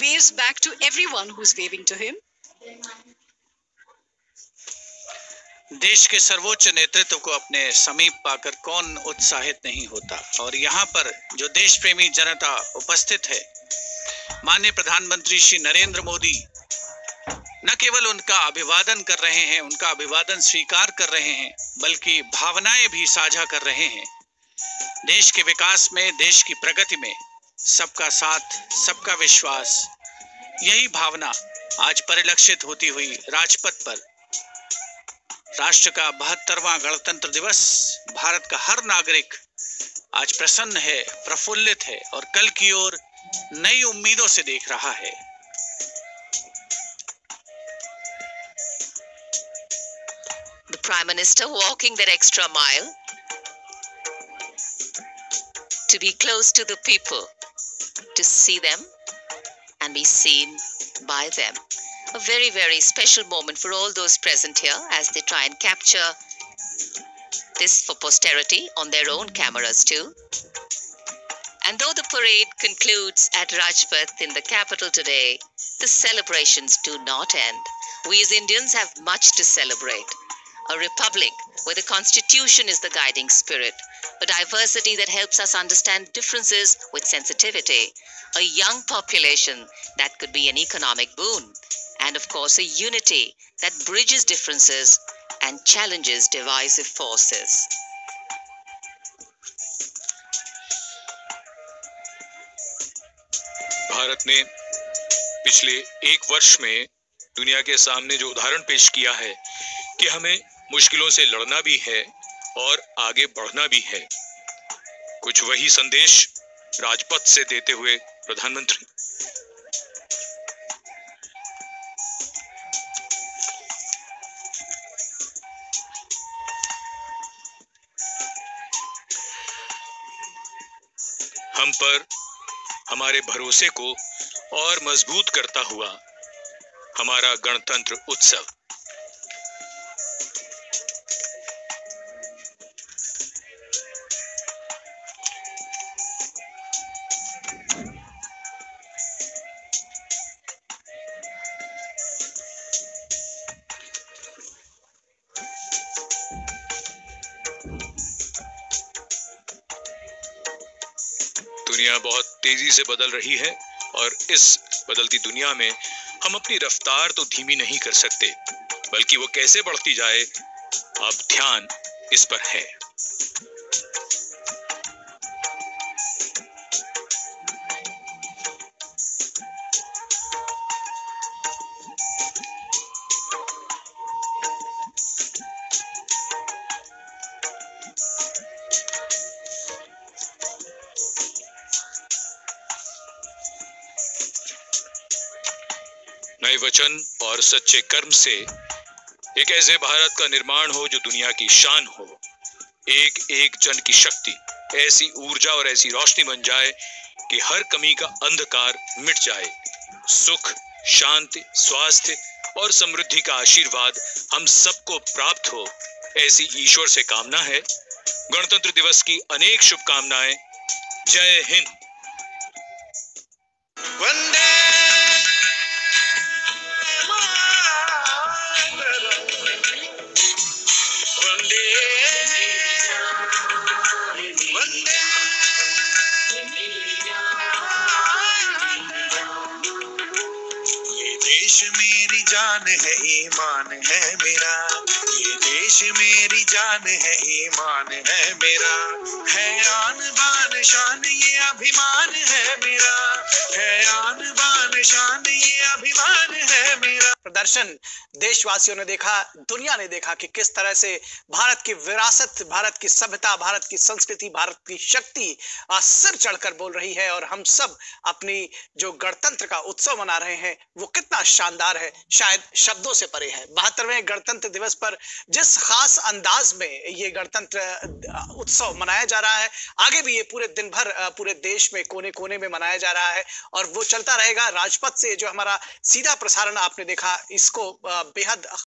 waves back to everyone who's waving to him. देश के सर्वोच्च नेतृत्व को अपने समीप पाकर कौन उत्साहित नहीं होता। और यहाँ पर जो देश प्रेमी जनता उपस्थित है, माननीय प्रधानमंत्री श्री नरेंद्र मोदी न केवल उनका अभिवादन कर रहे हैं, उनका अभिवादन स्वीकार कर रहे हैं, बल्कि भावनाएं भी साझा कर रहे हैं। देश के विकास में, देश की प्रगति में सबका साथ, सबका विश्वास, यही भावना आज परिलक्षित होती हुई राजपथ पर। राष्ट्र का 72वां गणतंत्र दिवस भारत का हर नागरिक आज प्रसन्न है, प्रफुल्लित है और कल की ओर नई उम्मीदों से देख रहा है। The Prime Minister walking that extra mile to be close to the people, to see them and be seen by them. A very, very special moment for all those present here as they try and capture this for posterity on their own cameras too. And though the parade concludes at Rajpath in the capital today, the celebrations do not end. We as Indians have much to celebrate. A republic where the constitution is the guiding spirit, a diversity that helps us understand differences with sensitivity, a young population that could be an economic boon, and of course a unity that bridges differences and challenges divisive forces. Bharat ने पिछले एक वर्ष में दुनिया के सामने जो उदाहरण पेश किया है कि हमें मुश्किलों से लड़ना भी है और आगे बढ़ना भी है, कुछ वही संदेश राजपथ से देते हुए प्रधानमंत्री। हम पर हमारे भरोसे को और मजबूत करता हुआ हमारा गणतंत्र उत्सव। दुनिया बहुत तेजी से बदल रही है और इस बदलती दुनिया में हम अपनी रफ्तार तो धीमी नहीं कर सकते, बल्कि वो कैसे बढ़ती जाए, अब ध्यान इस पर है। नए वचन और सच्चे कर्म से एक ऐसे भारत का निर्माण हो जो दुनिया की शान हो। एक एक जन की शक्ति ऐसी ऊर्जा और ऐसी रोशनी बन जाए कि हर कमी का अंधकार मिट जाए। सुख, शांति, स्वास्थ्य और समृद्धि का आशीर्वाद हम सबको प्राप्त हो, ऐसी ईश्वर से कामना है। गणतंत्र दिवस की अनेक शुभकामनाएं। जय हिंद। वंदे मेरी जान है, ईमान है मेरा, ये देश मेरी जान है, ईमान है मेरा, है आन बान शान ये अभिमान है मेरा, है आन बान शान ये अभिमान है मेरा। प्रदर्शन देशवासियों ने देखा, दुनिया ने देखा कि किस तरह से भारत की विरासत, भारत की सभ्यता, भारत की संस्कृति, भारत की शक्ति सिर चढ़कर बोल रही है और हम सब अपनी जो गणतंत्र का उत्सव मना रहे हैं वो कितना शानदार है, शायद शब्दों से परे है। 72वें गणतंत्र दिवस पर जिस खास अंदाज में ये गणतंत्र उत्सव मनाया जा रहा है, आगे भी ये पूरे दिन भर पूरे देश में कोने कोने में मनाया जा रहा है और वो चलता रहेगा। राजपथ से जो हमारा सीधा प्रसारण आपने देखा, इसको बेहद